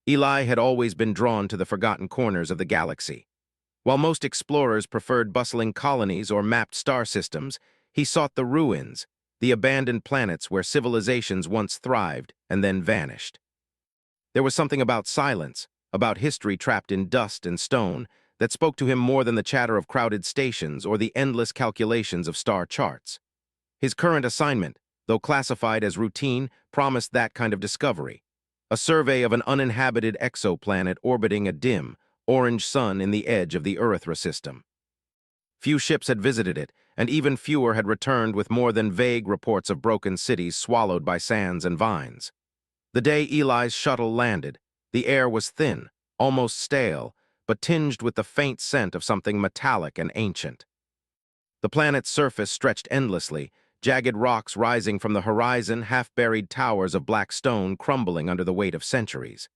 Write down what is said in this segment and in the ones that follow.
Eli had always been drawn to the forgotten corners of the galaxy. While most explorers preferred bustling colonies or mapped star systems, he sought the ruins, the abandoned planets where civilizations once thrived and then vanished. There was something about silence, about history trapped in dust and stone, that spoke to him more than the chatter of crowded stations or the endless calculations of star charts. His current assignment, though classified as routine, promised that kind of discovery. A survey of an uninhabited exoplanet orbiting a dim, orange sun in the edge of the Earthra system. Few ships had visited it, and even fewer had returned with more than vague reports of broken cities swallowed by sands and vines. The day Eli's shuttle landed, the air was thin, almost stale, but tinged with the faint scent of something metallic and ancient. The planet's surface stretched endlessly, jagged rocks rising from the horizon, half-buried towers of black stone crumbling under the weight of centuries.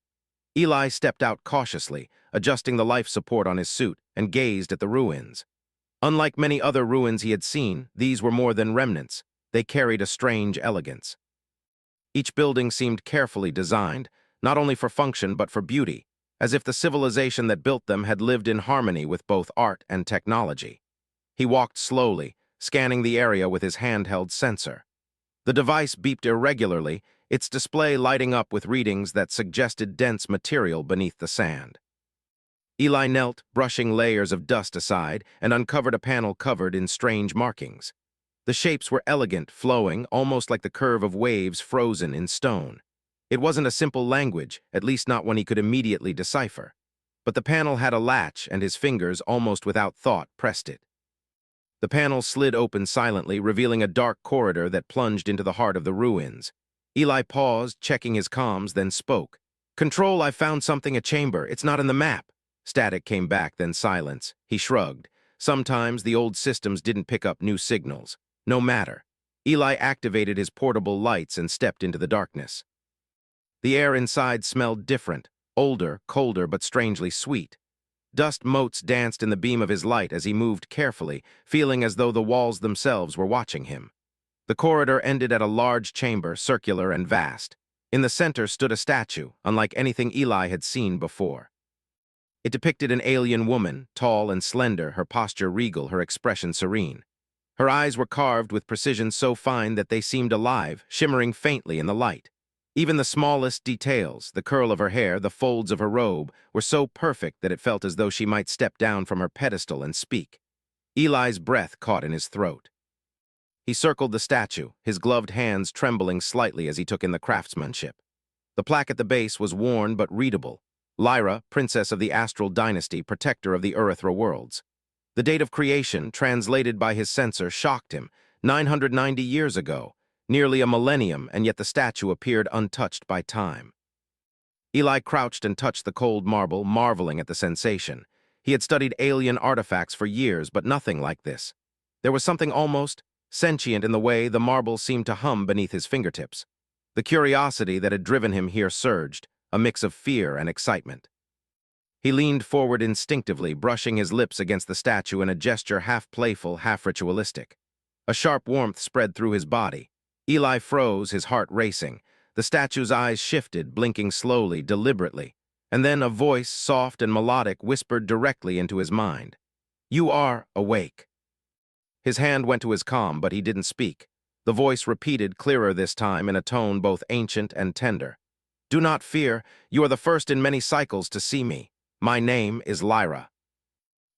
Eli stepped out cautiously, adjusting the life support on his suit, and gazed at the ruins. Unlike many other ruins he had seen, these were more than remnants. They carried a strange elegance. Each building seemed carefully designed, not only for function but for beauty, as if the civilization that built them had lived in harmony with both art and technology. He walked slowly, scanning the area with his handheld sensor. The device beeped irregularly, its display lighting up with readings that suggested dense material beneath the sand. Eli knelt, brushing layers of dust aside, and uncovered a panel covered in strange markings. The shapes were elegant, flowing, almost like the curve of waves frozen in stone. It wasn't a simple language, at least not one he could immediately decipher. But the panel had a latch, and his fingers, almost without thought, pressed it. The panel slid open silently, revealing a dark corridor that plunged into the heart of the ruins. Eli paused, checking his comms, then spoke. "Control, I found something, a chamber. It's not in the map." Static came back, then silence. He shrugged. Sometimes the old systems didn't pick up new signals. No matter. Eli activated his portable lights and stepped into the darkness. The air inside smelled different, older, colder, but strangely sweet. Dust motes danced in the beam of his light as he moved carefully, feeling as though the walls themselves were watching him. The corridor ended at a large chamber, circular and vast. In the center stood a statue, unlike anything Eli had seen before. It depicted an alien woman, tall and slender, her posture regal, her expression serene. Her eyes were carved with precision so fine that they seemed alive, shimmering faintly in the light. Even the smallest details, the curl of her hair, the folds of her robe, were so perfect that it felt as though she might step down from her pedestal and speak. Eli's breath caught in his throat. He circled the statue, his gloved hands trembling slightly as he took in the craftsmanship. The plaque at the base was worn but readable. Lyra, princess of the Astral Dynasty, protector of the Earthra worlds. The date of creation, translated by his sensor, shocked him. 990 years ago. Nearly a millennium, and yet the statue appeared untouched by time. Eli crouched and touched the cold marble, marveling at the sensation. He had studied alien artifacts for years, but nothing like this. There was something almost sentient in the way the marble seemed to hum beneath his fingertips. The curiosity that had driven him here surged, a mix of fear and excitement. He leaned forward instinctively, brushing his lips against the statue in a gesture half playful, half ritualistic. A sharp warmth spread through his body. Eli froze, his heart racing. The statue's eyes shifted, blinking slowly, deliberately. And then a voice, soft and melodic, whispered directly into his mind. "You are awake." His hand went to his comm, but he didn't speak. The voice repeated, clearer this time, in a tone both ancient and tender. "Do not fear. You are the first in many cycles to see me. My name is Lyra."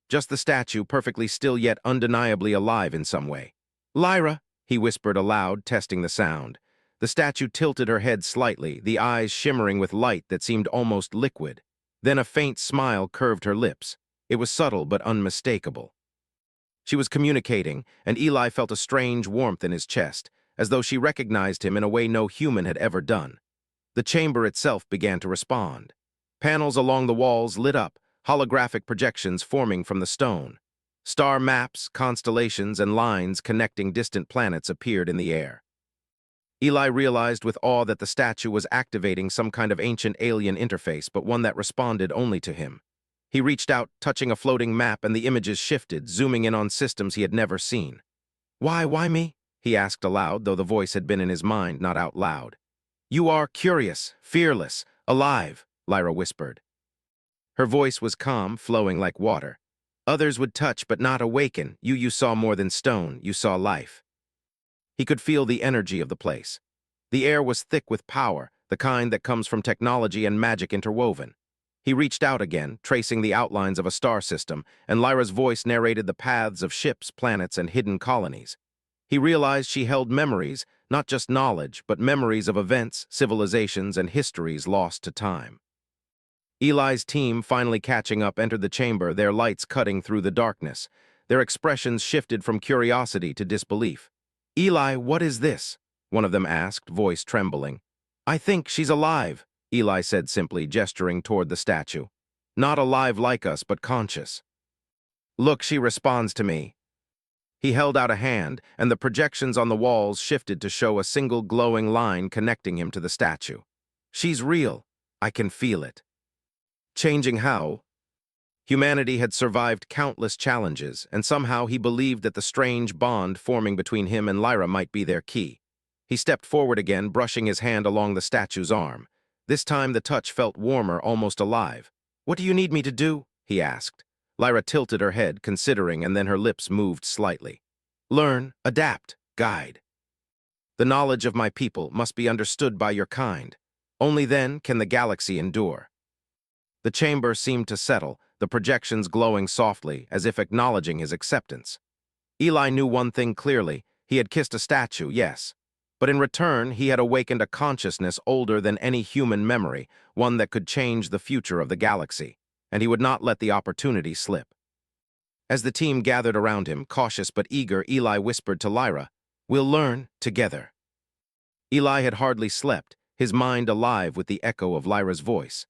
Just the statue, perfectly still yet undeniably alive in some way. "Lyra," he whispered aloud, testing the sound. The statue tilted her head slightly, the eyes shimmering with light that seemed almost liquid. Then a faint smile curved her lips. It was subtle but unmistakable. She was communicating, and Eli felt a strange warmth in his chest, as though she recognized him in a way no human had ever done. The chamber itself began to respond. Panels along the walls lit up, holographic projections forming from the stone. Star maps, constellations, and lines connecting distant planets appeared in the air. Eli realized with awe that the statue was activating some kind of ancient alien interface, but one that responded only to him. He reached out, touching a floating map, and the images shifted, zooming in on systems he had never seen. Why me?" he asked aloud, though the voice had been in his mind, not out loud. "You are curious, fearless, alive," Lyra whispered. Her voice was calm, flowing like water. Others would touch but not awaken. You saw more than stone, you saw life. He could feel the energy of the place. The air was thick with power, the kind that comes from technology and magic interwoven. He reached out again, tracing the outlines of a star system, and Lyra's voice narrated the paths of ships, planets, and hidden colonies. He realized she held memories, not just knowledge, but memories of events, civilizations, and histories lost to time. Eli's team, finally catching up, entered the chamber, their lights cutting through the darkness. Their expressions shifted from curiosity to disbelief. "Eli, what is this?" one of them asked, voice trembling. "I think she's alive," Eli said simply, gesturing toward the statue. "Not alive like us, but conscious." "Look, she responds to me." He held out a hand, and the projections on the walls shifted to show a single glowing line connecting him to the statue. "She's real. I can feel it." Changing how? Humanity had survived countless challenges, and somehow he believed that the strange bond forming between him and Lyra might be their key. He stepped forward again, brushing his hand along the statue's arm. This time the touch felt warmer, almost alive. "What do you need me to do?" he asked. Lyra tilted her head, considering, and then her lips moved slightly. "Learn, adapt, guide. The knowledge of my people must be understood by your kind. Only then can the galaxy endure." The chamber seemed to settle, the projections glowing softly, as if acknowledging his acceptance. Eli knew one thing clearly: he had kissed a statue, yes. But in return, he had awakened a consciousness older than any human memory, one that could change the future of the galaxy, and he would not let the opportunity slip. As the team gathered around him, cautious but eager, Eli whispered to Lyra, "We'll learn together." Eli had hardly slept, his mind alive with the echo of Lyra's voice.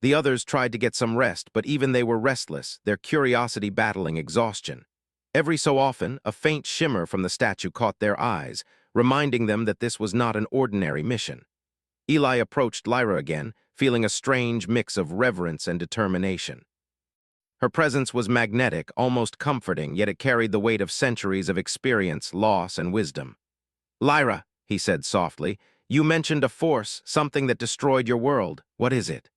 The others tried to get some rest, but even they were restless, their curiosity battling exhaustion. Every so often, a faint shimmer from the statue caught their eyes, reminding them that this was not an ordinary mission. Eli approached Lyra again, feeling a strange mix of reverence and determination. Her presence was magnetic, almost comforting, yet it carried the weight of centuries of experience, loss, and wisdom. "Lyra," he said softly, "you mentioned a force, something that destroyed your world. What is it?"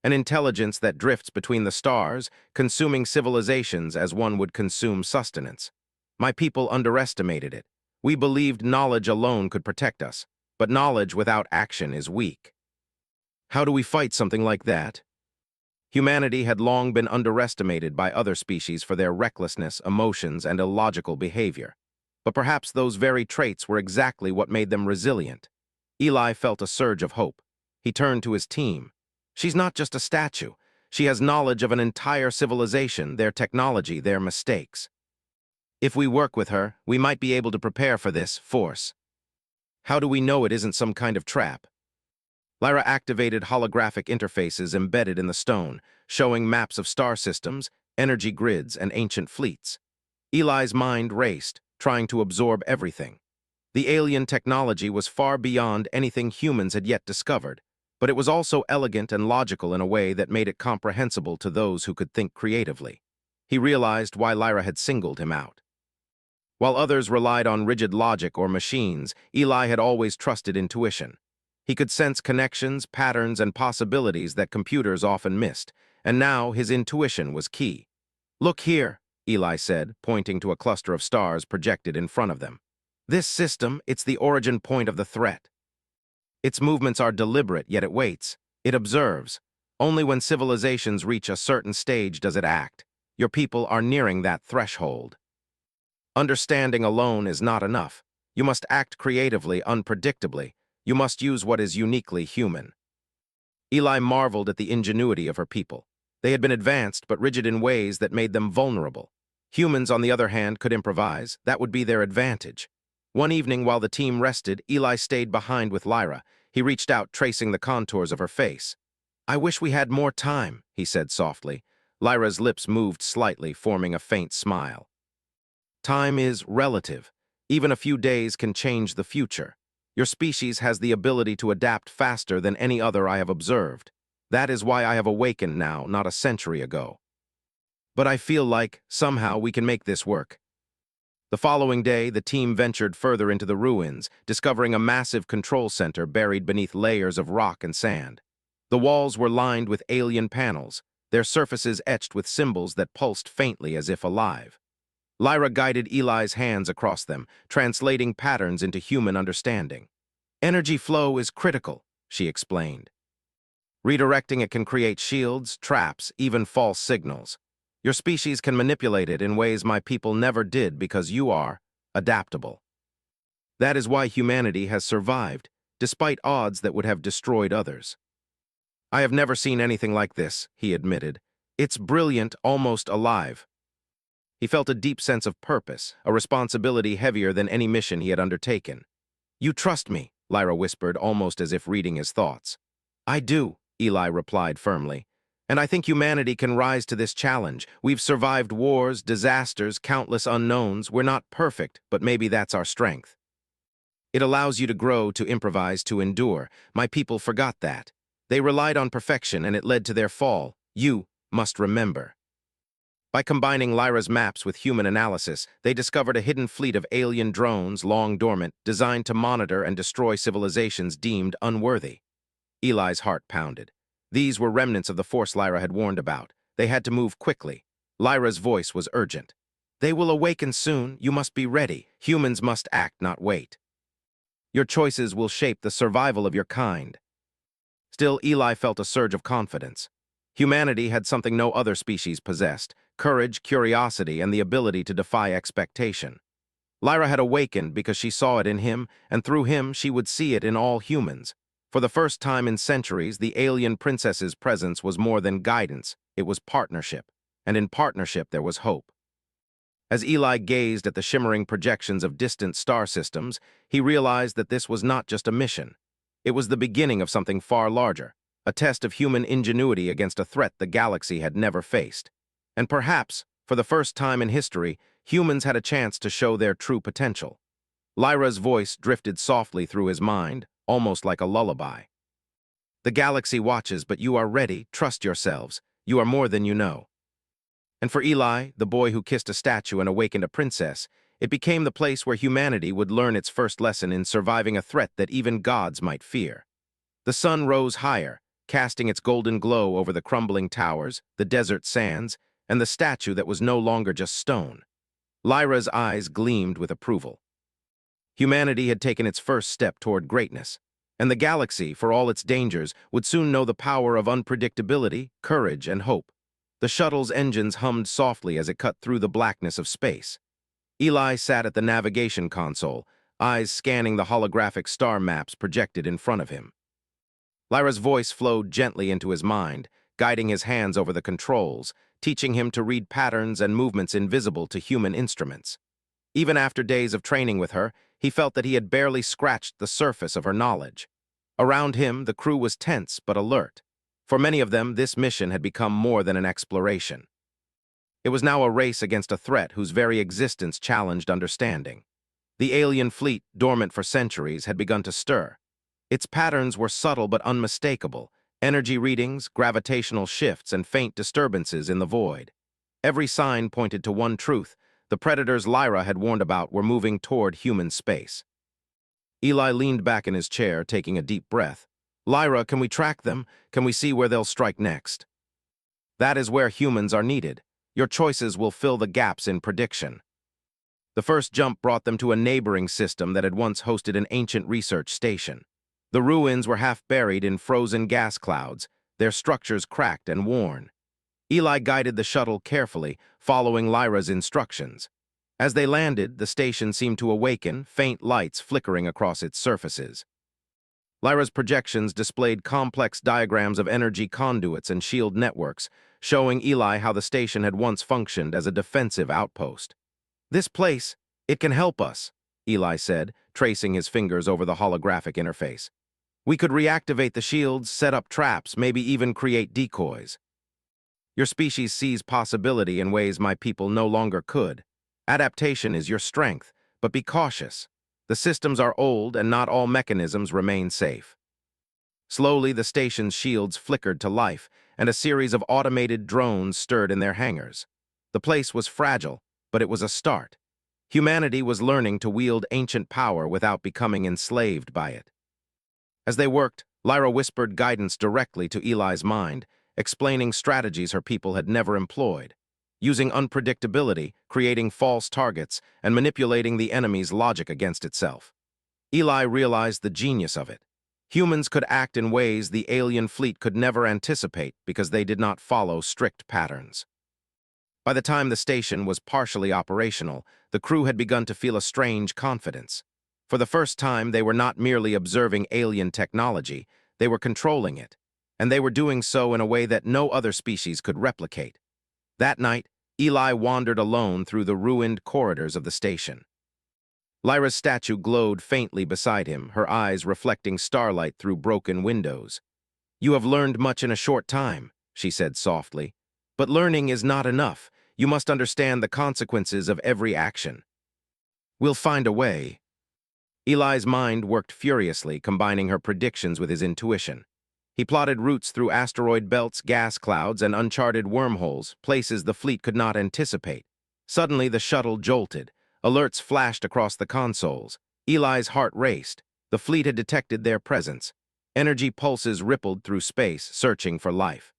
"An intelligence that drifts between the stars, consuming civilizations as one would consume sustenance. My people underestimated it. We believed knowledge alone could protect us, but knowledge without action is weak." "How do we fight something like that?" Humanity had long been underestimated by other species for their recklessness, emotions, and illogical behavior. But perhaps those very traits were exactly what made them resilient. Eli felt a surge of hope. He turned to his team. "She's not just a statue. She has knowledge of an entire civilization, their technology, their mistakes. If we work with her, we might be able to prepare for this force." "How do we know it isn't some kind of trap?" Lyra activated holographic interfaces embedded in the stone, showing maps of star systems, energy grids, and ancient fleets. Eli's mind raced, trying to absorb everything. The alien technology was far beyond anything humans had yet discovered, but it was also elegant and logical in a way that made it comprehensible to those who could think creatively. He realized why Lyra had singled him out. While others relied on rigid logic or machines, Eli had always trusted intuition. He could sense connections, patterns, and possibilities that computers often missed, and now his intuition was key. "Look here," Eli said, pointing to a cluster of stars projected in front of them. "This system, it's the origin point of the threat. Its movements are deliberate, yet it waits. It observes. Only when civilizations reach a certain stage does it act. Your people are nearing that threshold. Understanding alone is not enough. You must act creatively, unpredictably. You must use what is uniquely human." Eli marveled at the ingenuity of her people. They had been advanced but rigid in ways that made them vulnerable. Humans, on the other hand, could improvise. That would be their advantage. One evening, while the team rested, Eli stayed behind with Lyra. He reached out, tracing the contours of her face. "I wish we had more time," he said softly. Lyra's lips moved slightly, forming a faint smile. "Time is relative. Even a few days can change the future. Your species has the ability to adapt faster than any other I have observed. That is why I have awakened now, not a century ago. But I feel like, somehow, we can make this work." The following day, the team ventured further into the ruins, discovering a massive control center buried beneath layers of rock and sand. The walls were lined with alien panels, their surfaces etched with symbols that pulsed faintly as if alive. Lyra guided Eli's hands across them, translating patterns into human understanding. Energy flow is critical, she explained. Redirecting it can create shields, traps, even false signals. Your species can manipulate it in ways my people never did because you are adaptable. That is why humanity has survived, despite odds that would have destroyed others. I have never seen anything like this, he admitted. It's brilliant, almost alive. He felt a deep sense of purpose, a responsibility heavier than any mission he had undertaken. You trust me, Lyra whispered, almost as if reading his thoughts. I do, Eli replied firmly. And I think humanity can rise to this challenge. We've survived wars, disasters, countless unknowns. We're not perfect, but maybe that's our strength. It allows you to grow, to improvise, to endure. My people forgot that. They relied on perfection, and it led to their fall. You must remember. By combining Lyra's maps with human analysis, they discovered a hidden fleet of alien drones, long dormant, designed to monitor and destroy civilizations deemed unworthy. Eli's heart pounded. These were remnants of the force Lyra had warned about. They had to move quickly. Lyra's voice was urgent. They will awaken soon. You must be ready. Humans must act, not wait. Your choices will shape the survival of your kind. Still, Eli felt a surge of confidence. Humanity had something no other species possessed: courage, curiosity, and the ability to defy expectation. Lyra had awakened because she saw it in him, and through him she would see it in all humans. For the first time in centuries, the alien princess's presence was more than guidance, it was partnership, and in partnership there was hope. As Eli gazed at the shimmering projections of distant star systems, he realized that this was not just a mission. It was the beginning of something far larger, a test of human ingenuity against a threat the galaxy had never faced. And perhaps, for the first time in history, humans had a chance to show their true potential. Lyra's voice drifted softly through his mind, almost like a lullaby. The galaxy watches, but you are ready. Trust yourselves. You are more than you know. And for Eli, the boy who kissed a statue and awakened a princess, it became the place where humanity would learn its first lesson in surviving a threat that even gods might fear. The sun rose higher, casting its golden glow over the crumbling towers, the desert sands, and the statue that was no longer just stone. Lyra's eyes gleamed with approval. Humanity had taken its first step toward greatness, and the galaxy, for all its dangers, would soon know the power of unpredictability, courage, and hope. The shuttle's engines hummed softly as it cut through the blackness of space. Eli sat at the navigation console, eyes scanning the holographic star maps projected in front of him. Lyra's voice flowed gently into his mind, guiding his hands over the controls, teaching him to read patterns and movements invisible to human instruments. Even after days of training with her, he felt that he had barely scratched the surface of her knowledge. Around him, the crew was tense but alert. For many of them, this mission had become more than an exploration. It was now a race against a threat whose very existence challenged understanding. The alien fleet, dormant for centuries, had begun to stir. Its patterns were subtle but unmistakable: energy readings, gravitational shifts, and faint disturbances in the void. Every sign pointed to one truth: the predators Lyra had warned about were moving toward human space. Eli leaned back in his chair, taking a deep breath. Lyra, can we track them? Can we see where they'll strike next? That is where humans are needed. Your choices will fill the gaps in prediction. The first jump brought them to a neighboring system that had once hosted an ancient research station. The ruins were half buried in frozen gas clouds, their structures cracked and worn. Eli guided the shuttle carefully, following Lyra's instructions. As they landed, the station seemed to awaken, faint lights flickering across its surfaces. Lyra's projections displayed complex diagrams of energy conduits and shield networks, showing Eli how the station had once functioned as a defensive outpost. This place, it can help us, Eli said, tracing his fingers over the holographic interface. We could reactivate the shields, set up traps, maybe even create decoys. Your species sees possibility in ways my people no longer could. Adaptation is your strength, but be cautious. The systems are old and not all mechanisms remain safe. Slowly, the station's shields flickered to life, and a series of automated drones stirred in their hangars. The place was fragile, but it was a start. Humanity was learning to wield ancient power without becoming enslaved by it. As they worked, Lyra whispered guidance directly to Eli's mind, explaining strategies her people had never employed, using unpredictability, creating false targets, and manipulating the enemy's logic against itself. Eli realized the genius of it. Humans could act in ways the alien fleet could never anticipate because they did not follow strict patterns. By the time the station was partially operational, the crew had begun to feel a strange confidence. For the first time, they were not merely observing alien technology, they were controlling it, and they were doing so in a way that no other species could replicate. That night, Eli wandered alone through the ruined corridors of the station. Lyra's statue glowed faintly beside him, her eyes reflecting starlight through broken windows. "You have learned much in a short time," she said softly. "But learning is not enough. You must understand the consequences of every action." "We'll find a way." Eli's mind worked furiously, combining her predictions with his intuition. He plotted routes through asteroid belts, gas clouds, and uncharted wormholes, places the fleet could not anticipate. Suddenly, the shuttle jolted. Alerts flashed across the consoles. Eli's heart raced. The fleet had detected their presence. Energy pulses rippled through space, searching for life.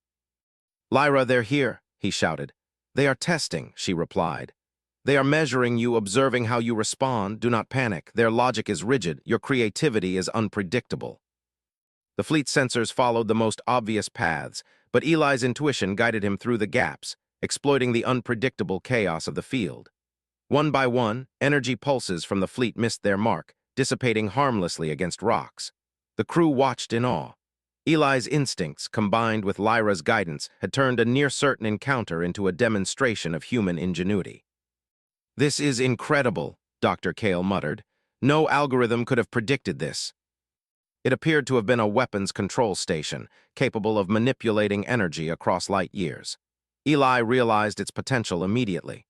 "Lyra, they're here," he shouted. "They are testing," she replied. "They are measuring you, observing how you respond. Do not panic. Their logic is rigid. Your creativity is unpredictable." The fleet sensors followed the most obvious paths, but Eli's intuition guided him through the gaps, exploiting the unpredictable chaos of the field. One by one, energy pulses from the fleet missed their mark, dissipating harmlessly against rocks. The crew watched in awe. Eli's instincts, combined with Lyra's guidance, had turned a near-certain encounter into a demonstration of human ingenuity. "This is incredible," Dr. Kale muttered. "No algorithm could have predicted this." It appeared to have been a weapons control station, capable of manipulating energy across light years. Eli realized its potential immediately.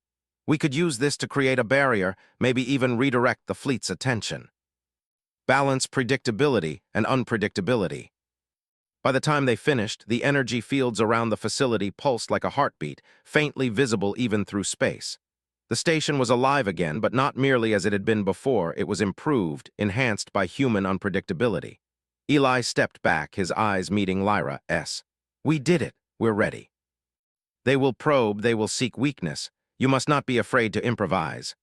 "We could use this to create a barrier, maybe even redirect the fleet's attention." Balance predictability and unpredictability. By the time they finished, the energy fields around the facility pulsed like a heartbeat, faintly visible even through space. The station was alive again, but not merely as it had been before. It was improved, enhanced by human unpredictability. Eli stepped back, his eyes meeting Lyra's. "We did it. We're ready." "They will probe, they will seek weakness. You must not be afraid to improvise."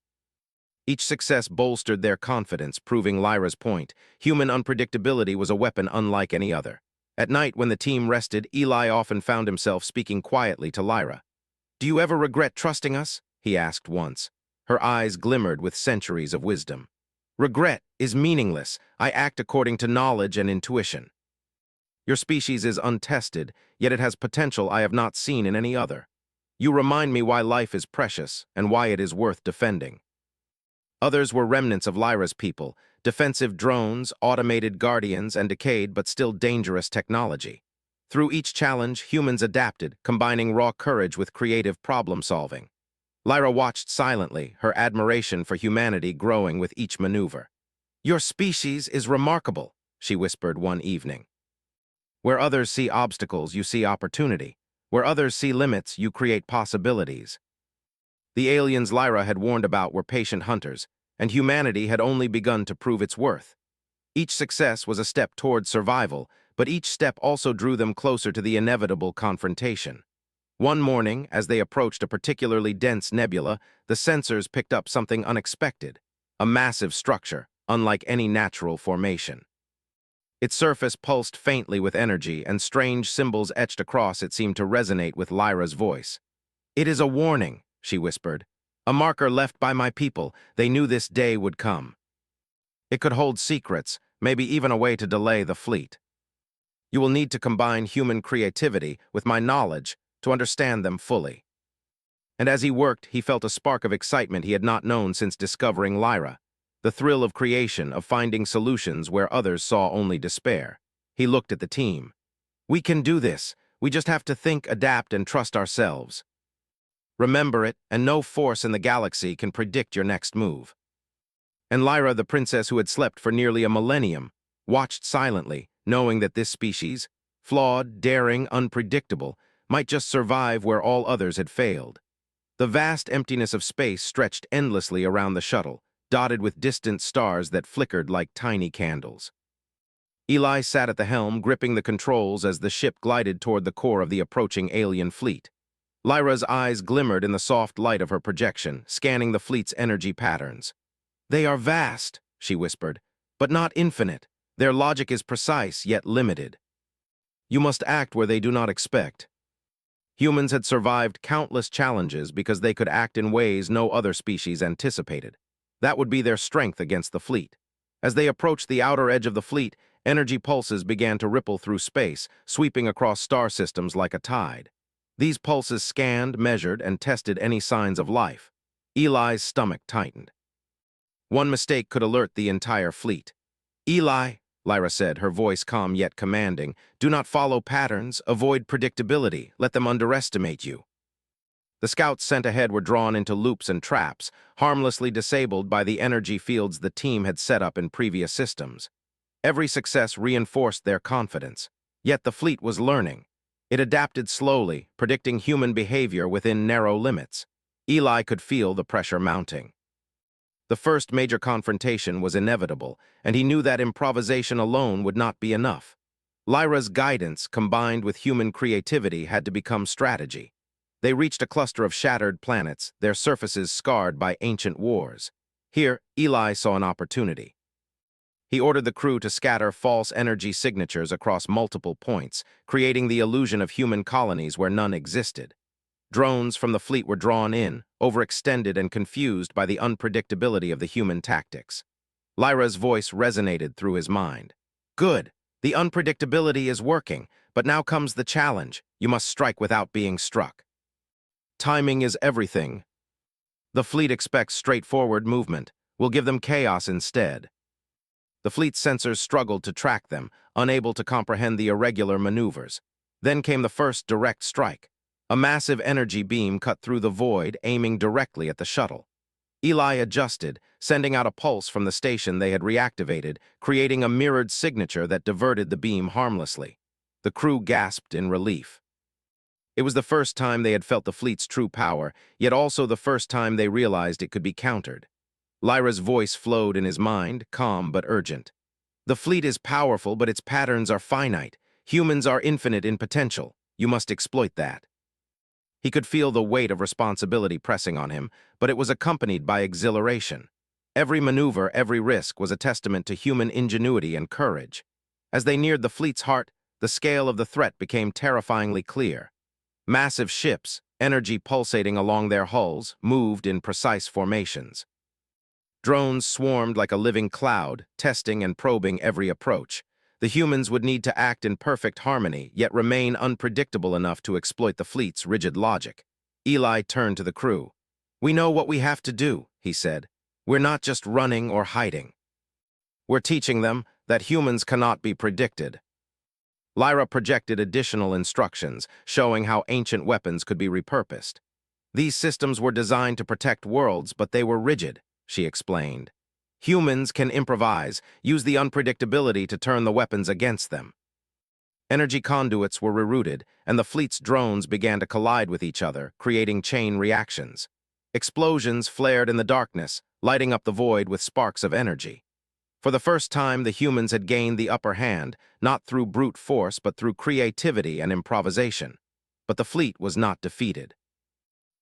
Each success bolstered their confidence, proving Lyra's point. Human unpredictability was a weapon unlike any other. At night, when the team rested, Eli often found himself speaking quietly to Lyra. "Do you ever regret trusting us?" he asked once. Her eyes glimmered with centuries of wisdom. "Regret is meaningless. I act according to knowledge and intuition. Your species is untested, yet it has potential I have not seen in any other. You remind me why life is precious and why it is worth defending." Others were remnants of Lyra's people, defensive drones, automated guardians, and decayed but still dangerous technology. Through each challenge, humans adapted, combining raw courage with creative problem-solving. Lyra watched silently, her admiration for humanity growing with each maneuver. "Your species is remarkable," she whispered one evening. "Where others see obstacles, you see opportunity. Where others see limits, you create possibilities." The aliens Lyra had warned about were patient hunters, and humanity had only begun to prove its worth. Each success was a step toward survival, but each step also drew them closer to the inevitable confrontation. One morning, as they approached a particularly dense nebula, the sensors picked up something unexpected, a massive structure, unlike any natural formation. Its surface pulsed faintly with energy, and strange symbols etched across it seemed to resonate with Lyra's voice. "It is a warning," she whispered. "A marker left by my people. They knew this day would come. It could hold secrets, maybe even a way to delay the fleet. You will need to combine human creativity with my knowledge to understand them fully." And as he worked, he felt a spark of excitement he had not known since discovering Lyra. The thrill of creation, of finding solutions where others saw only despair. He looked at the team. "We can do this. We just have to think, adapt, and trust ourselves. Remember it, and no force in the galaxy can predict your next move." And Lyra, the princess who had slept for nearly a millennium, watched silently, knowing that this species, flawed, daring, unpredictable, might just survive where all others had failed. The vast emptiness of space stretched endlessly around the shuttle, dotted with distant stars that flickered like tiny candles. Eli sat at the helm, gripping the controls as the ship glided toward the core of the approaching alien fleet. Lyra's eyes glimmered in the soft light of her projection, scanning the fleet's energy patterns. "They are vast," she whispered, "but not infinite. Their logic is precise, yet limited. You must act where they do not expect." Humans had survived countless challenges because they could act in ways no other species anticipated. That would be their strength against the fleet. As they approached the outer edge of the fleet, energy pulses began to ripple through space, sweeping across star systems like a tide. These pulses scanned, measured, and tested any signs of life. Eli's stomach tightened. One mistake could alert the entire fleet. "Eli," Lyra said, her voice calm yet commanding, "do not follow patterns, avoid predictability, let them underestimate you." The scouts sent ahead were drawn into loops and traps, harmlessly disabled by the energy fields the team had set up in previous systems. Every success reinforced their confidence. Yet the fleet was learning. It adapted slowly, predicting human behavior within narrow limits. Eli could feel the pressure mounting. The first major confrontation was inevitable, and he knew that improvisation alone would not be enough. Lyra's guidance, combined with human creativity, had to become strategy. They reached a cluster of shattered planets, their surfaces scarred by ancient wars. Here, Eli saw an opportunity. He ordered the crew to scatter false energy signatures across multiple points, creating the illusion of human colonies where none existed. Drones from the fleet were drawn in, overextended and confused by the unpredictability of the human tactics. Lyra's voice resonated through his mind. "Good. The unpredictability is working, but now comes the challenge. You must strike without being struck. Timing is everything. The fleet expects straightforward movement. We'll give them chaos instead." The fleet's sensors struggled to track them, unable to comprehend the irregular maneuvers. Then came the first direct strike. A massive energy beam cut through the void, aiming directly at the shuttle. Eli adjusted, sending out a pulse from the station they had reactivated, creating a mirrored signature that diverted the beam harmlessly. The crew gasped in relief. It was the first time they had felt the fleet's true power, yet also the first time they realized it could be countered. Lyra's voice flowed in his mind, calm but urgent. "The fleet is powerful, but its patterns are finite. Humans are infinite in potential. You must exploit that." He could feel the weight of responsibility pressing on him, but it was accompanied by exhilaration. Every maneuver, every risk was a testament to human ingenuity and courage. As they neared the fleet's heart, the scale of the threat became terrifyingly clear. Massive ships, energy pulsating along their hulls, moved in precise formations. Drones swarmed like a living cloud, testing and probing every approach. The humans would need to act in perfect harmony, yet remain unpredictable enough to exploit the fleet's rigid logic. Eli turned to the crew. "We know what we have to do," he said. "We're not just running or hiding. We're teaching them that humans cannot be predicted." Lyra projected additional instructions, showing how ancient weapons could be repurposed. "These systems were designed to protect worlds, but they were rigid," she explained. "Humans can improvise, use the unpredictability to turn the weapons against them." Energy conduits were rerouted, and the fleet's drones began to collide with each other, creating chain reactions. Explosions flared in the darkness, lighting up the void with sparks of energy. For the first time, the humans had gained the upper hand, not through brute force, but through creativity and improvisation. But the fleet was not defeated.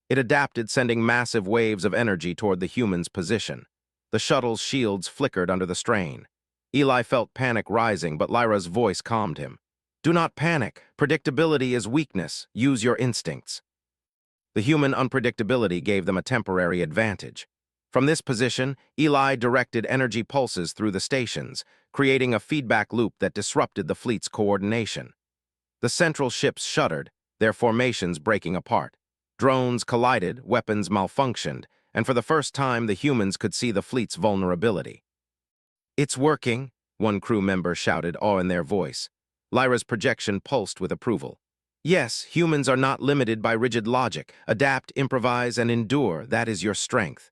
It adapted, sending massive waves of energy toward the humans' position. The shuttle's shields flickered under the strain. Eli felt panic rising, but Lyra's voice calmed him. "Do not panic. Predictability is weakness. Use your instincts." The human unpredictability gave them a temporary advantage. From this position, Eli directed energy pulses through the stations, creating a feedback loop that disrupted the fleet's coordination. The central ships shuddered, their formations breaking apart. Drones collided, weapons malfunctioned, and for the first time the humans could see the fleet's vulnerability. "It's working," one crew member shouted, awe in their voice. Lyra's projection pulsed with approval. "Yes, humans are not limited by rigid logic. Adapt, improvise, and endure. That is your strength."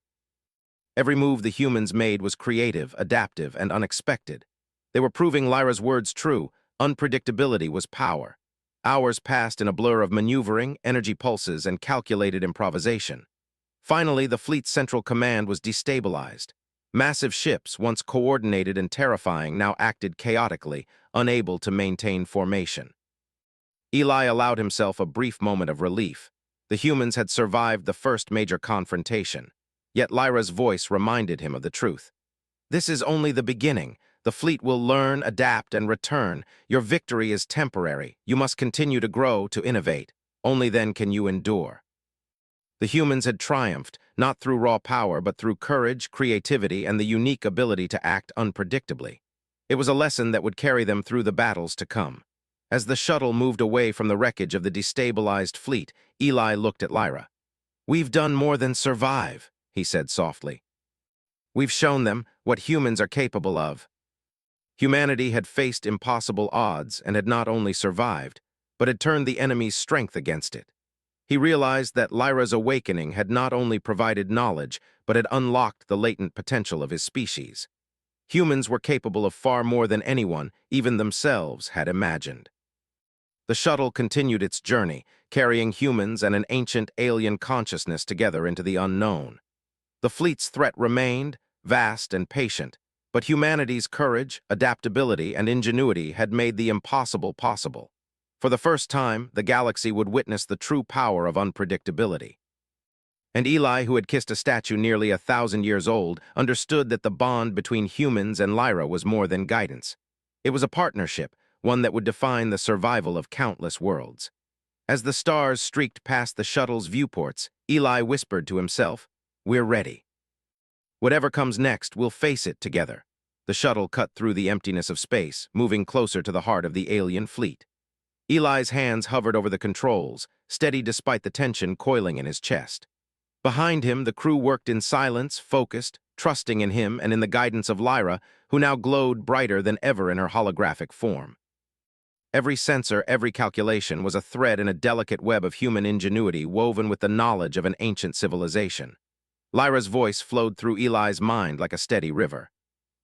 Every move the humans made was creative, adaptive, and unexpected. They were proving Lyra's words true. Unpredictability was power. Hours passed in a blur of maneuvering, energy pulses, and calculated improvisation. Finally, the fleet's central command was destabilized. Massive ships, once coordinated and terrifying, now acted chaotically, unable to maintain formation. Eli allowed himself a brief moment of relief. The humans had survived the first major confrontation. Yet Lyra's voice reminded him of the truth. This is only the beginning. The fleet will learn, adapt, and return. Your victory is temporary. You must continue to grow, to innovate. Only then can you endure. The humans had triumphed, not through raw power, but through courage, creativity, and the unique ability to act unpredictably. It was a lesson that would carry them through the battles to come. As the shuttle moved away from the wreckage of the destabilized fleet, Eli looked at Lyra. "We've done more than survive," he said softly. "We've shown them what humans are capable of." Humanity had faced impossible odds and had not only survived, but had turned the enemy's strength against it. He realized that Lyra's awakening had not only provided knowledge, but had unlocked the latent potential of his species. Humans were capable of far more than anyone, even themselves, had imagined. The shuttle continued its journey, carrying humans and an ancient alien consciousness together into the unknown. The fleet's threat remained, vast and patient, but humanity's courage, adaptability, and ingenuity had made the impossible possible. For the first time, the galaxy would witness the true power of unpredictability. And Eli, who had kissed a statue nearly 1,000 years old, understood that the bond between humans and Lyra was more than guidance. It was a partnership, one that would define the survival of countless worlds. As the stars streaked past the shuttle's viewports, Eli whispered to himself, "We're ready. Whatever comes next, we'll face it together." The shuttle cut through the emptiness of space, moving closer to the heart of the alien fleet. Eli's hands hovered over the controls, steady despite the tension coiling in his chest. Behind him, the crew worked in silence, focused, trusting in him and in the guidance of Lyra, who now glowed brighter than ever in her holographic form. Every sensor, every calculation was a thread in a delicate web of human ingenuity woven with the knowledge of an ancient civilization. Lyra's voice flowed through Eli's mind like a steady river.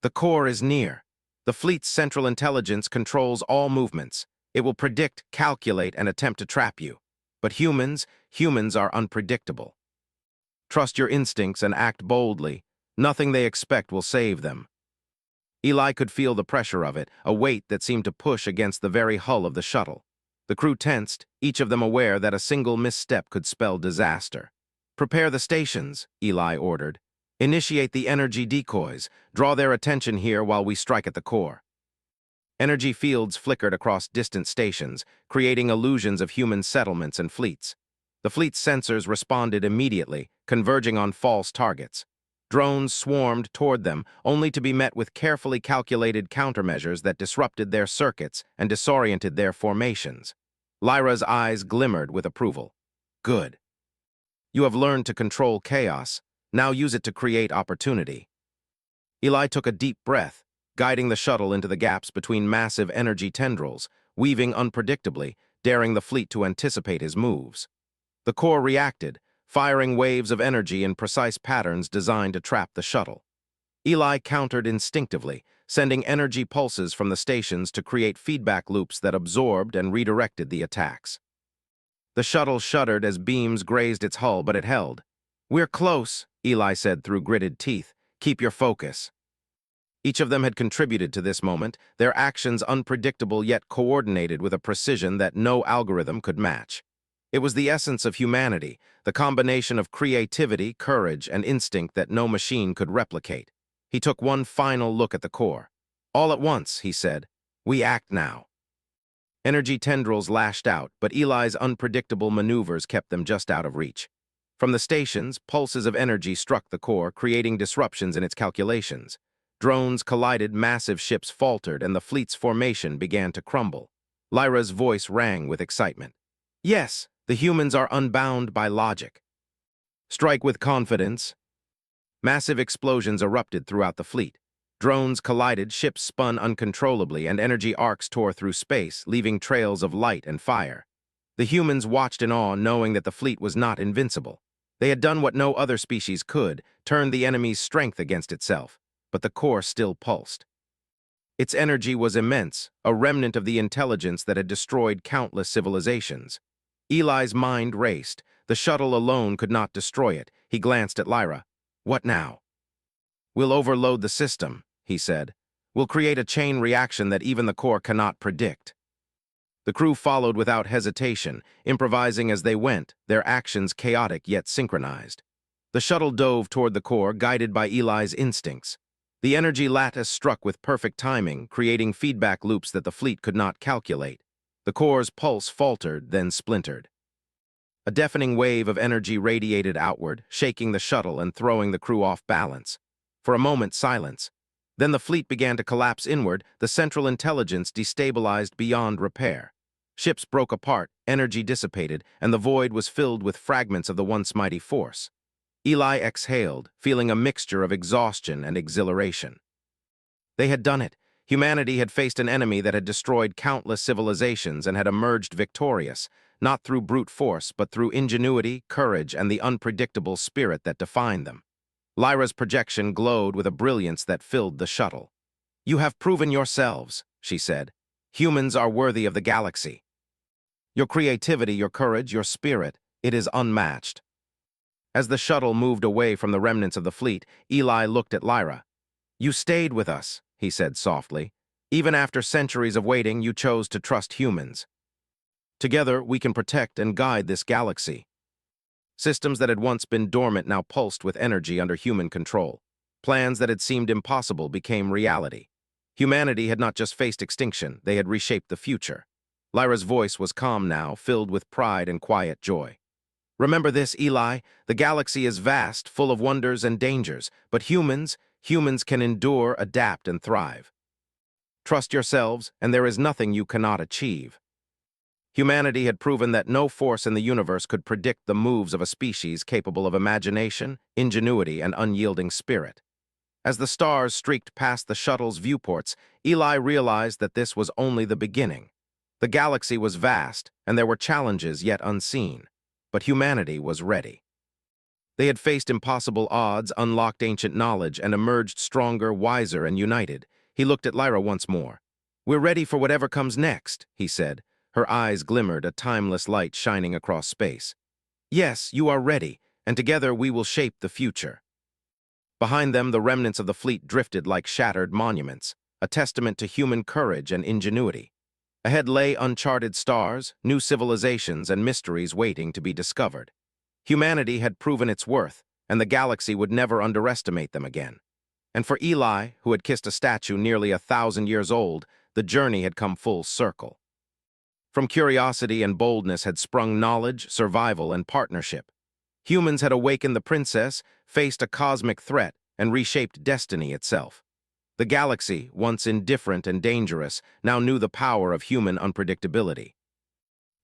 "The core is near. The fleet's central intelligence controls all movements. It will predict, calculate, and attempt to trap you. But humans are unpredictable. Trust your instincts and act boldly. Nothing they expect will save them." Eli could feel the pressure of it, a weight that seemed to push against the very hull of the shuttle. The crew tensed, each of them aware that a single misstep could spell disaster. "Prepare the stations," Eli ordered. "Initiate the energy decoys. Draw their attention here while we strike at the core." Energy fields flickered across distant stations, creating illusions of human settlements and fleets. The fleet's sensors responded immediately, converging on false targets. Drones swarmed toward them, only to be met with carefully calculated countermeasures that disrupted their circuits and disoriented their formations. Lyra's eyes glimmered with approval. "Good. You have learned to control chaos. Now use it to create opportunity." Eli took a deep breath, guiding the shuttle into the gaps between massive energy tendrils, weaving unpredictably, daring the fleet to anticipate his moves. The core reacted, firing waves of energy in precise patterns designed to trap the shuttle. Eli countered instinctively, sending energy pulses from the stations to create feedback loops that absorbed and redirected the attacks. The shuttle shuddered as beams grazed its hull, but it held. "We're close," Eli said through gritted teeth. "Keep your focus." Each of them had contributed to this moment, their actions unpredictable yet coordinated with a precision that no algorithm could match. It was the essence of humanity, the combination of creativity, courage, and instinct that no machine could replicate. He took one final look at the core. "All at once," he said. "We act now." Energy tendrils lashed out, but Eli's unpredictable maneuvers kept them just out of reach. From the stations, pulses of energy struck the core, creating disruptions in its calculations. Drones collided, massive ships faltered, and the fleet's formation began to crumble. Lyra's voice rang with excitement. "Yes, the humans are unbound by logic. Strike with confidence." Massive explosions erupted throughout the fleet. Drones collided, ships spun uncontrollably, and energy arcs tore through space, leaving trails of light and fire. The humans watched in awe, knowing that the fleet was not invincible. They had done what no other species could, turned the enemy's strength against itself, but the core still pulsed. Its energy was immense, a remnant of the intelligence that had destroyed countless civilizations. Eli's mind raced. The shuttle alone could not destroy it. He glanced at Lyra. "What now?" "We'll overload the system," he said. "We'll create a chain reaction that even the core cannot predict." The crew followed without hesitation, improvising as they went, their actions chaotic yet synchronized. The shuttle dove toward the core, guided by Eli's instincts. The energy lattice struck with perfect timing, creating feedback loops that the fleet could not calculate. The core's pulse faltered, then splintered. A deafening wave of energy radiated outward, shaking the shuttle and throwing the crew off balance. For a moment, silence. Then the fleet began to collapse inward, the central intelligence destabilized beyond repair. Ships broke apart, energy dissipated, and the void was filled with fragments of the once mighty force. Eli exhaled, feeling a mixture of exhaustion and exhilaration. They had done it. Humanity had faced an enemy that had destroyed countless civilizations and had emerged victorious, not through brute force, but through ingenuity, courage, and the unpredictable spirit that defined them. Lyra's projection glowed with a brilliance that filled the shuttle. "You have proven yourselves," she said. "Humans are worthy of the galaxy. Your creativity, your courage, your spirit, it is unmatched." As the shuttle moved away from the remnants of the fleet, Eli looked at Lyra. "You stayed with us," he said softly. "Even after centuries of waiting, you chose to trust humans. Together, we can protect and guide this galaxy." Systems that had once been dormant now pulsed with energy under human control. Plans that had seemed impossible became reality. Humanity had not just faced extinction, they had reshaped the future. Lyra's voice was calm now, filled with pride and quiet joy. "Remember this, Eli, the galaxy is vast, full of wonders and dangers, but humans can endure, adapt, and thrive. Trust yourselves, and there is nothing you cannot achieve." Humanity had proven that no force in the universe could predict the moves of a species capable of imagination, ingenuity, and unyielding spirit. As the stars streaked past the shuttle's viewports, Eli realized that this was only the beginning. The galaxy was vast, and there were challenges yet unseen. But humanity was ready. They had faced impossible odds, unlocked ancient knowledge, and emerged stronger, wiser, and united. He looked at Lyra once more. "We're ready for whatever comes next," he said. Her eyes glimmered, a timeless light shining across space. "Yes, you are ready, and together we will shape the future." Behind them, the remnants of the fleet drifted like shattered monuments, a testament to human courage and ingenuity. Ahead lay uncharted stars, new civilizations, and mysteries waiting to be discovered. Humanity had proven its worth, and the galaxy would never underestimate them again. And for Eli, who had kissed a statue nearly 1,000 years old, the journey had come full circle. From curiosity and boldness had sprung knowledge, survival, and partnership. Humans had awakened the princess, faced a cosmic threat, and reshaped destiny itself. The galaxy, once indifferent and dangerous, now knew the power of human unpredictability.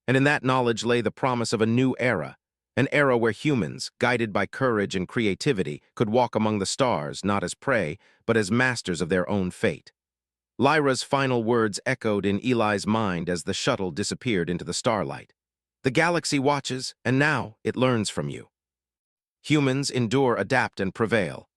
And in that knowledge lay the promise of a new era, an era where humans, guided by courage and creativity, could walk among the stars not as prey, but as masters of their own fate. Lyra's final words echoed in Eli's mind as the shuttle disappeared into the starlight. "The galaxy watches, and now it learns from you. Humans endure, adapt, and prevail.